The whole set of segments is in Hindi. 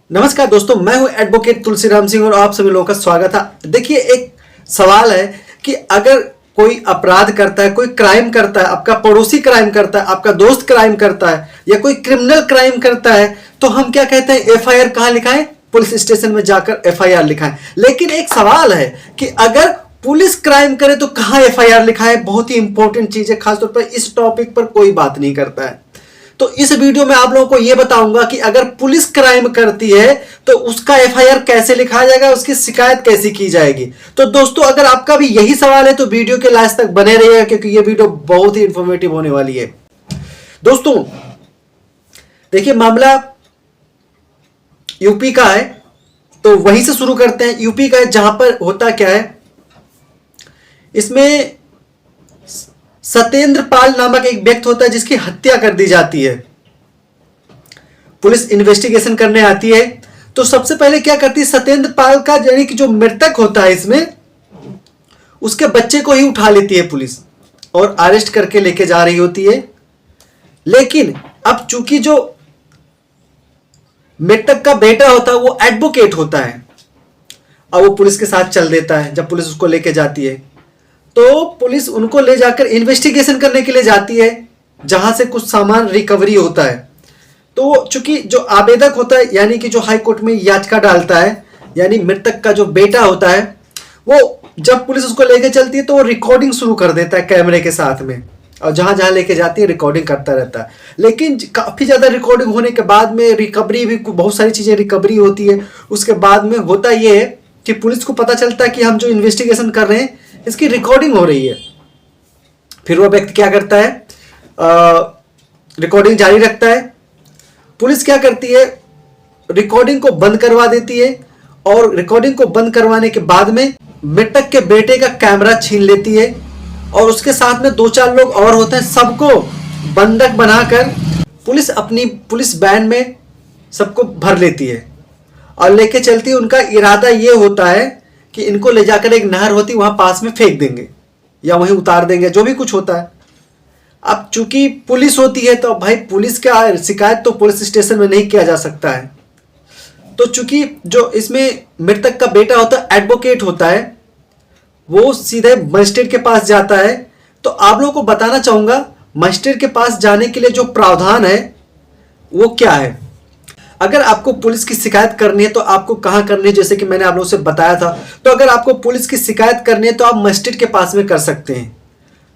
नमस्कार दोस्तों, मैं हूं एडवोकेट तुलसीराम सिंह और आप सभी लोगों का स्वागत है। देखिए, एक सवाल है कि अगर कोई अपराध करता है, कोई क्राइम करता है, आपका पड़ोसी क्राइम करता है, आपका दोस्त क्राइम करता है या कोई क्रिमिनल क्राइम करता है, तो हम क्या कहते हैं, एफआईआर कहां लिखाएं? पुलिस स्टेशन में जाकर एफआईआर लिखाएं। लेकिन एक सवाल है कि अगर पुलिस क्राइम करे तो कहां एफआईआर लिखाएं? बहुत ही इंपॉर्टेंट चीज है, खासतौर पर इस टॉपिक पर कोई बात नहीं करता है। तो इस वीडियो में आप लोगों को यह बताऊंगा कि अगर पुलिस क्राइम करती है तो उसका एफआईआर कैसे लिखा जाएगा, उसकी शिकायत कैसे की जाएगी। तो दोस्तों, अगर आपका भी यही सवाल है तो वीडियो के लास्ट तक बने रहिएगा, क्योंकि यह वीडियो बहुत ही इंफॉर्मेटिव होने वाली है। दोस्तों देखिए, मामला यूपी का है, तो वहीं से शुरू करते हैं। यूपी का है, जहां पर होता क्या है, इसमें सत्येंद्र पाल नामक एक व्यक्ति होता है जिसकी हत्या कर दी जाती है। पुलिस इन्वेस्टिगेशन करने आती है तो सबसे पहले क्या करती है, सत्येंद्र पाल का यानी कि जो मृतक होता है इसमें, उसके बच्चे को ही उठा लेती है पुलिस और अरेस्ट करके लेके जा रही होती है। लेकिन अब चूंकि जो मृतक का बेटा होता है वो एडवोकेट होता है, अब वो पुलिस के साथ चल देता है। जब पुलिस उसको लेके जाती है तो पुलिस उनको ले जाकर इन्वेस्टिगेशन करने के लिए जाती है, जहां से कुछ सामान रिकवरी होता है। तो चूंकि जो आवेदक होता है, यानी कि जो हाई कोर्ट में याचिका डालता है, यानी मृतक का जो बेटा होता है, वो जब पुलिस उसको लेके चलती है तो वो रिकॉर्डिंग शुरू कर देता है कैमरे के साथ में, और जहां जहां लेके जाती है रिकॉर्डिंग करता रहता है। लेकिन काफी ज्यादा रिकॉर्डिंग होने के बाद में रिकवरी भी, बहुत सारी चीजें रिकवरी होती है। उसके बाद में होता यह है कि पुलिस को पता चलता है कि हम जो इन्वेस्टिगेशन कर रहे हैं इसकी रिकॉर्डिंग हो रही है। फिर वह व्यक्ति क्या करता है, रिकॉर्डिंग जारी रखता है। पुलिस क्या करती है, रिकॉर्डिंग को बंद करवा देती है, और रिकॉर्डिंग को बंद करवाने के बाद में मृतक के बेटे का कैमरा छीन लेती है, और उसके साथ में 2-4 लोग और होते हैं। सबको बंधक बनाकर पुलिस अपनी पुलिस वैन में सबको भर लेती है और लेके चलती है। उनका इरादा यह होता है कि इनको ले जाकर एक नहर होती वहां पास में फेंक देंगे या वहीं उतार देंगे, जो भी कुछ होता है। अब चूंकि पुलिस होती है तो भाई पुलिस का शिकायत तो पुलिस स्टेशन में नहीं किया जा सकता है। तो चूंकि जो इसमें मृतक का बेटा होता है, एडवोकेट होता है, वो सीधे मजिस्ट्रेट के पास जाता है। तो आप लोगों को बताना चाहूंगा, मजिस्ट्रेट के पास जाने के लिए जो प्रावधान है वो क्या है। अगर आपको पुलिस की शिकायत करनी है तो आपको कहां करनी है, जैसे कि मैंने आप लोगों से बताया था। तो अगर आपको पुलिस की शिकायत करनी है तो आप मजिस्ट्रेट के पास में कर सकते हैं।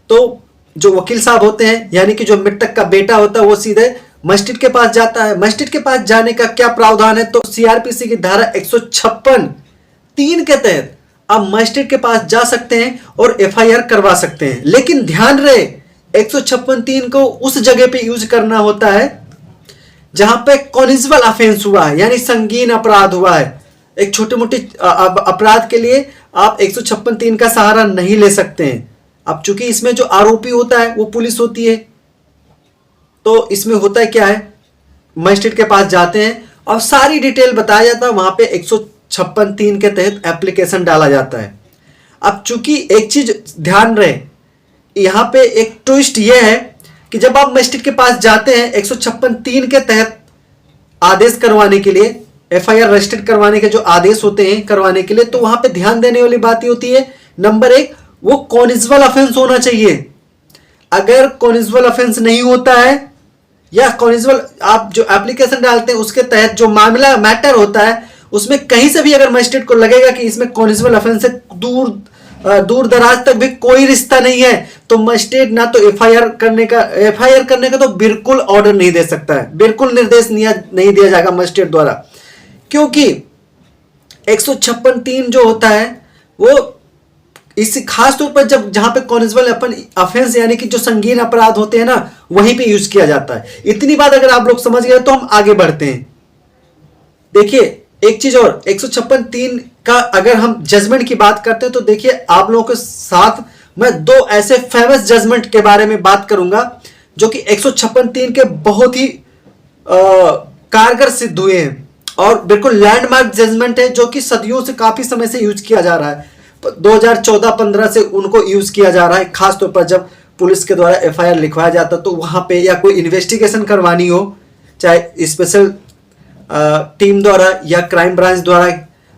तो जो वकील साहब होते हैं, यानी कि जो मृतक का बेटा होता है, वो सीधे मजिस्ट्रेट के पास जाता है। मजिस्ट्रेट के पास जाने का क्या प्रावधान है, तो सीआरपीसी की धारा 156(3) के तहत आप मजिस्ट्रेट के पास जा सकते हैं और एफआईआर करवा सकते हैं। लेकिन ध्यान रहे, 156(3) को उस जगह पे यूज करना होता है जहां पे कॉनिजबल ऑफेंस हुआ है, यानी संगीन अपराध हुआ है। एक छोटे मोटे अपराध के लिए आप 156(3) का सहारा नहीं ले सकते हैं। अब चूंकि इसमें जो आरोपी होता है वो पुलिस होती है, तो इसमें होता है क्या है, मजिस्ट्रेट के पास जाते हैं और सारी डिटेल बताया जाता है। वहां पे 156(3) के तहत एप्लीकेशन डाला जाता है। अब चूंकि एक चीज ध्यान रहे, यहां पे एक ट्विस्ट यह है कि जब आप मजिस्ट्रेट के पास जाते हैं 156(3) के तहत आदेश करवाने के लिए, एफआईआर रजिस्टर्ड करवाने के जो आदेश होते हैं करवाने के लिए, तो वहां पे ध्यान देने वाली बात ये होती है, नंबर 1, वो कॉनिजबल ऑफेंस होना चाहिए। अगर कॉनिजबल ऑफेंस नहीं होता है, या कॉनिजबल आप जो एप्लीकेशन डालते हैं उसके तहत जो मामला मैटर होता है, उसमें कहीं से भी अगर मजिस्ट्रेट को लगेगा कि इसमें कॉनिजबल ऑफेंस से दूर दराज तक भी कोई रिश्ता नहीं है, तो मजिस्ट्रेट ना तो एफआईआर करने का तो बिल्कुल ऑर्डर नहीं दे सकता है, बिल्कुल निर्देश नहीं दिया जाएगा मजिस्ट्रेट द्वारा। क्योंकि 156(3) जो होता है वो इस खास तौर पर जहां पे कॉनिजबल ऑफेंस यानी कि जो संगीन अपराध होते हैं ना, वहीं पे यूज किया जाता है। इतनी बात अगर आप लोग समझ गए तो हम आगे बढ़ते हैं। देखिए एक चीज और, 156(3) का अगर हम जजमेंट की बात करते हैं तो देखिए, आप लोगों के साथ मैं 2 ऐसे फेमस जजमेंट के बारे में बात करूंगा जो कि 156(3) के बहुत ही कारगर सिद्ध हुए हैं और बिल्कुल लैंडमार्क जजमेंट है, जो कि सदियों से काफी समय से यूज किया जा रहा है। 2014-15 से उनको यूज किया जा रहा है, खासतौर पर जब पुलिस के द्वारा एफआईआर लिखवाया जाता तो वहां पे, या कोई इन्वेस्टिगेशन करवानी हो, चाहे स्पेशल टीम द्वारा या क्राइम ब्रांच द्वारा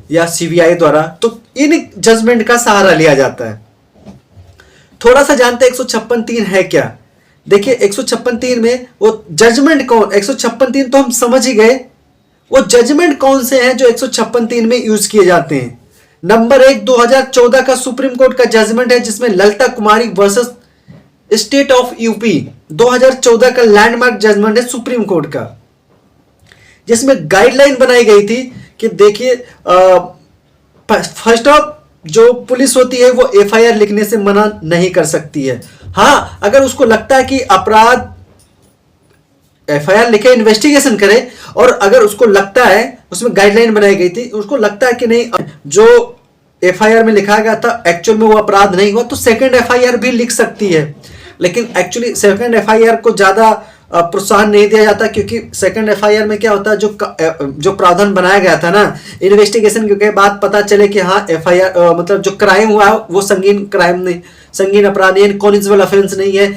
या सीबीआई द्वारा, तो इन जजमेंट का सहारा लिया जाता है। थोड़ा सा जानते हैं 156(3) है क्या। देखिए 156(3) में वो जजमेंट कौन, 156(3) तो हम समझ ही गए, वो जजमेंट कौन से हैं जो 156(3) में यूज किए जाते हैं। नंबर 1 2014 का सुप्रीम कोर्ट का जजमेंट है जिसमें ललिता कुमारी वर्सेस स्टेट ऑफ यूपी 2014 का लैंडमार्क जजमेंट है सुप्रीम कोर्ट का, जिसमें गाइडलाइन बनाई गई थी कि देखिए फर्स्ट ऑफ जो पुलिस होती है वो एफआईआर लिखने से मना नहीं कर सकती है। हाँ, अगर उसको लगता है कि अपराध, एफआईआर लिखे इन्वेस्टिगेशन करे, और अगर उसको लगता है, उसमें गाइडलाइन बनाई गई थी, उसको लगता है कि नहीं जो एफआईआर में लिखा गया था एक्चुअल में वो अपराध नहीं हुआ, तो सेकंड एफआईआर भी लिख सकती है। लेकिन एक्चुअली सेकंड एफआईआर को ज्यादा प्रोत्साहन नहीं दिया जाता, क्योंकि सेकंड एफआईआर में क्या होता है, जो प्रावधान बनाया गया था ना इन्वेस्टिगेशन के बाद पता चले कि हाँ एफआईआर मतलब जो क्राइम हुआ वो संगीन क्राइम नहीं, संगीन अपराध नहीं, कॉग्निजेबल ऑफेंस नहीं है,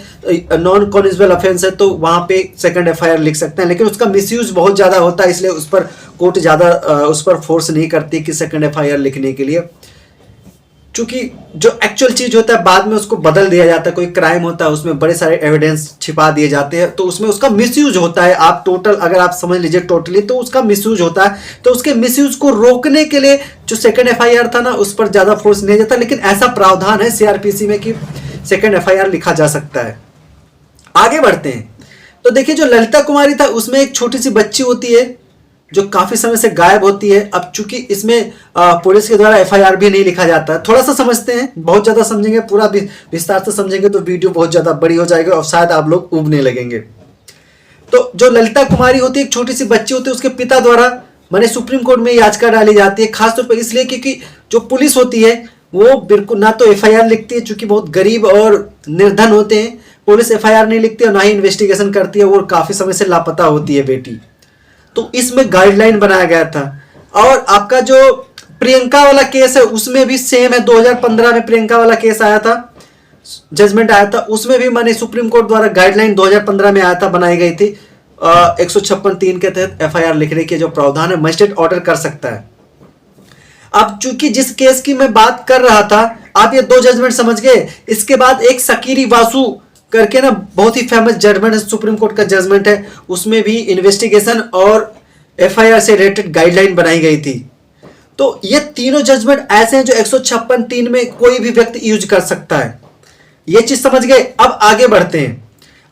नॉन कॉग्निजेबल ऑफेंस है, तो वहां पे सेकंड एफआईआर लिख सकते हैं। लेकिन उसका मिसयूज बहुत ज्यादा होता है, इसलिए उस पर कोर्ट ज्यादा उस पर फोर्स नहीं करती कि सेकंड एफआईआर लिखने के लिए, क्योंकि जो एक्चुअल चीज होता है बाद में उसको बदल दिया जाता है। कोई क्राइम होता है उसमें बड़े सारे एविडेंस छिपा दिए जाते हैं, तो उसमें उसका मिसयूज होता है। आप टोटल अगर आप समझ लीजिए टोटली, तो उसका मिसयूज होता है। तो उसके मिसयूज को रोकने के लिए जो सेकंड एफआईआर था ना उस पर ज्यादा फोर्स नहीं जाता, लेकिन ऐसा प्रावधान है सीआरपीसी में कि सेकंड एफआईआर लिखा जा सकता है। आगे बढ़ते हैं, तो देखिए जो ललिता कुमारी था उसमें एक छोटी सी बच्ची होती है जो काफी समय से गायब होती है। अब चूंकि इसमें पुलिस के द्वारा एफआईआर भी नहीं लिखा जाता है, थोड़ा सा समझते हैं, बहुत ज्यादा समझेंगे, पूरा विस्तार से समझेंगे तो वीडियो बहुत ज्यादा बड़ी हो जाएगी और शायद आप लोग उबने लगेंगे। तो जो ललिता कुमारी होती है, एक छोटी सी बच्ची होती है, उसके पिता द्वारा माने सुप्रीम कोर्ट में याचिका डाली जाती है, खासतौर पर इसलिए क्योंकि जो पुलिस होती है वो बिल्कुल ना तो एफआईआर लिखती है, चूंकि बहुत गरीब और निर्धन होते हैं, पुलिस एफआईआर नहीं लिखती और ना ही इन्वेस्टिगेशन करती है, वो काफी समय से लापता होती है बेटी। तो इसमें गाइडलाइन बनाया गया था। और आपका जो प्रियंका वाला केस है उसमें भी सेम है, 2015 में प्रियंका वाला केस आया था, जजमेंट आया था, उसमें भी माने सुप्रीम कोर्ट द्वारा गाइडलाइन 2015 में आया था, बनाई गई थी 156(3) के तहत एफआईआर लिखने के जो प्रावधान है मजिस्ट्रेट ऑर्डर कर सकता है। अब चूंकि जिस केस की मैं बात कर रहा था, आप ये दो जजमेंट समझ गए। इसके बाद एक सकीरी वासु करके ना बहुत ही फेमस जजमेंट है, सुप्रीम कोर्ट का जजमेंट है, उसमें भी इन्वेस्टिगेशन और एफआईआर से रिलेटेड गाइडलाइन बनाई गई थी। तो ये तीनों जजमेंट ऐसे हैं जो 156(3) में कोई भी व्यक्ति यूज कर सकता है। ये चीज समझ गए। अब आगे बढ़ते हैं।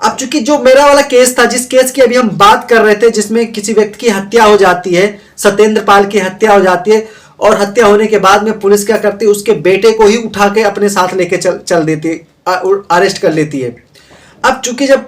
अब चूंकि जो मेरा वाला केस था, जिस केस की अभी हम बात कर रहे थे, जिसमें किसी व्यक्ति की हत्या हो जाती है, सत्येंद्र पाल की हत्या हो जाती है, और हत्या होने के बाद में पुलिस क्या करती है, उसके बेटे को ही उठा के अपने साथ लेके चल देती है, अरेस्ट कर लेती है। अब चूंकि जब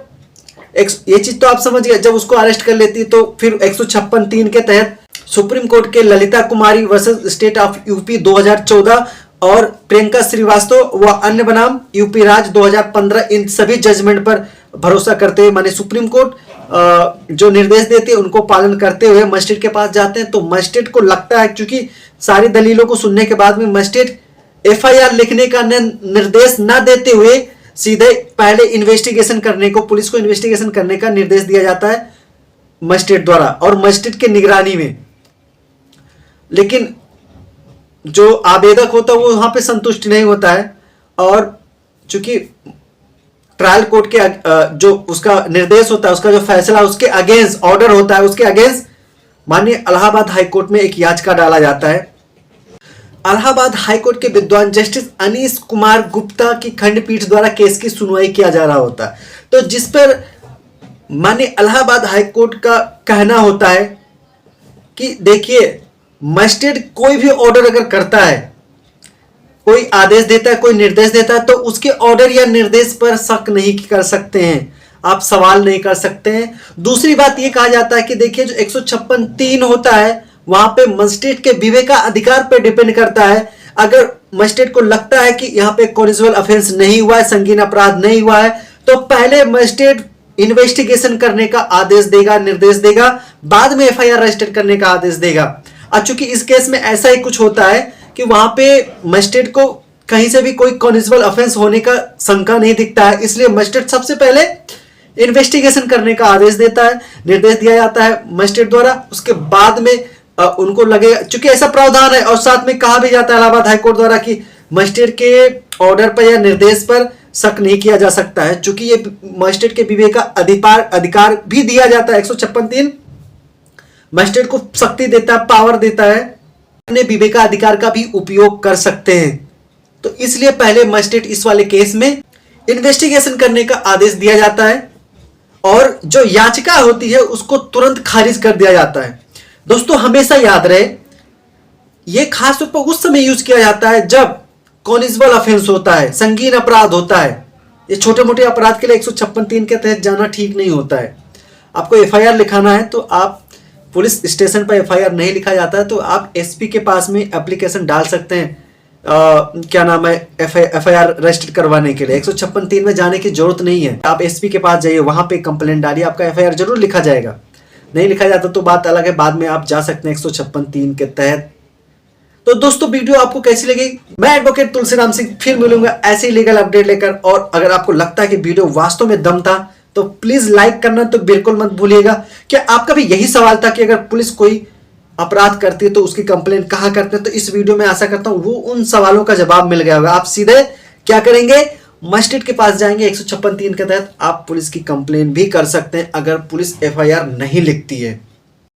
ये चीज तो आप समझ गए, जब उसको अरेस्ट कर लेती है तो फिर 156(3) के तहत सुप्रीम कोर्ट के ललिता कुमारी वर्सेस स्टेट ऑफ यूपी 2014 और प्रियंका श्रीवास्तव व अन्य बनाम यूपी राज 2015, इन सभी जजमेंट पर भरोसा करते हुए माने सुप्रीम कोर्ट जो निर्देश देती है उनको पालन करते हुए मजिस्ट्रेट के पास जाते हैं। तो मजिस्ट्रेट को लगता है, क्योंकि सारी दलीलों को सुनने के बाद में मजिस्ट्रेट एफआईआर लिखने का निर्देश न देते हुए सीधे पहले इन्वेस्टिगेशन करने को, पुलिस को इन्वेस्टिगेशन करने का निर्देश दिया जाता है मजिस्ट्रेट द्वारा और मजिस्ट्रेट के निगरानी में। लेकिन जो आवेदक होता है वो वहां पे संतुष्ट नहीं होता है, और चूंकि ट्रायल कोर्ट के जो उसका निर्देश होता है, उसका जो फैसला उसके अगेंस्ट ऑर्डर होता है, उसके अगेंस्ट माननीय इलाहाबाद हाईकोर्ट में एक याचिका डाला जाता है। इलाहाबाद हाईकोर्ट के विद्वान जस्टिस अनीश कुमार गुप्ता की खंडपीठ द्वारा केस की सुनवाई किया जा रहा होता है। तो जिस पर माननीय इलाहाबाद हाईकोर्ट का कहना होता है कि देखिए मजिस्ट्रेट कोई भी ऑर्डर अगर करता है, कोई आदेश देता है, कोई निर्देश देता है, तो उसके ऑर्डर या निर्देश पर शक नहीं कर सकते हैं, आप सवाल नहीं कर सकते हैं। दूसरी बात यह कहा जाता है कि देखिए जो 156(3) होता है वहां पे मजिस्ट्रेट के विवेक का अधिकार पे डिपेंड करता है। अगर मजिस्ट्रेट को लगता है कि यहाँ पे कॉग्निजेबल ऑफेंस नहीं हुआ है, संगीन अपराध नहीं हुआ है, तो पहले मजिस्ट्रेट इन्वेस्टिगेशन करने का आदेश देगा, निर्देश देगा, बाद में एफआईआर रजिस्टर करने का आदेश देगा। और चूंकि इस केस में ऐसा ही कुछ होता है कि वहां पे मजिस्ट्रेट को कहीं से भी कोई कॉग्निजेबल ऑफेंस होने का शंका नहीं दिखता है, इसलिए मजिस्ट्रेट सबसे पहले इन्वेस्टिगेशन करने का आदेश देता है, निर्देश दिया जाता है मजिस्ट्रेट द्वारा। उसके बाद में उनको लगे, चूंकि ऐसा प्रावधान है और साथ में कहा भी जाता है इलाहाबाद हाईकोर्ट द्वारा कि मजिस्ट्रेट के ऑर्डर पर या निर्देश पर शक नहीं किया जा सकता है, चूंकि ये मजिस्ट्रेट के विवेक का अधिकार भी दिया जाता है। 156(3) मजिस्ट्रेट को शक्ति देता है, पावर देता है, अपने विवेकाधिकार का भी उपयोग कर सकते हैं। तो इसलिए पहले मजिस्ट्रेट इस वाले केस में इन्वेस्टिगेशन करने का आदेश दिया जाता है और जो याचिका होती है उसको तुरंत खारिज कर दिया जाता है। दोस्तों हमेशा याद रहे, यह खास तौर पर उस समय यूज किया जाता है जब कॉनिजबल ऑफेंस होता है, संगीन अपराध होता है। ये छोटे मोटे अपराध के लिए 156(3) के तहत जाना ठीक नहीं होता है। आपको एफआईआर लिखाना है तो आप पुलिस स्टेशन पर एफआईआर नहीं लिखा जाता है तो आप एसपी के पास में एप्लीकेशन डाल सकते हैं, क्या नाम है, एफआईआर रजिस्टर करवाने के लिए। 156(3) में जाने की जरूरत नहीं है, आप एसपी के पास जाइए, वहां पे कंप्लेंट डालिए, आपका एफआईआर जरूर लिखा जाएगा। नहीं लिखा जाता तो बात अलग है, बाद में आप जा सकते हैं 156(3) के तहत। तो दोस्तों वीडियो आपको कैसी लगी? मैं एडवोकेट तुलसीराम सिंह फिर मिलूंगा ऐसे लीगल अपडेट लेकर। और अगर आपको लगता है कि वीडियो वास्तव में दम था तो प्लीज लाइक करना तो बिल्कुल मत भूलिएगा। क्या आपका भी यही सवाल था कि अगर पुलिस कोई अपराध करती है तो उसकी कंप्लेन कहां करते हैं? तो इस वीडियो में आशा करता हूं वो उन सवालों का जवाब मिल गया होगा। आप सीधे क्या करेंगे, मजिस्ट्रेट के पास जाएंगे, 156(3) के तहत आप पुलिस की कंप्लेन भी कर सकते हैं अगर पुलिस एफआईआर नहीं लिखती है।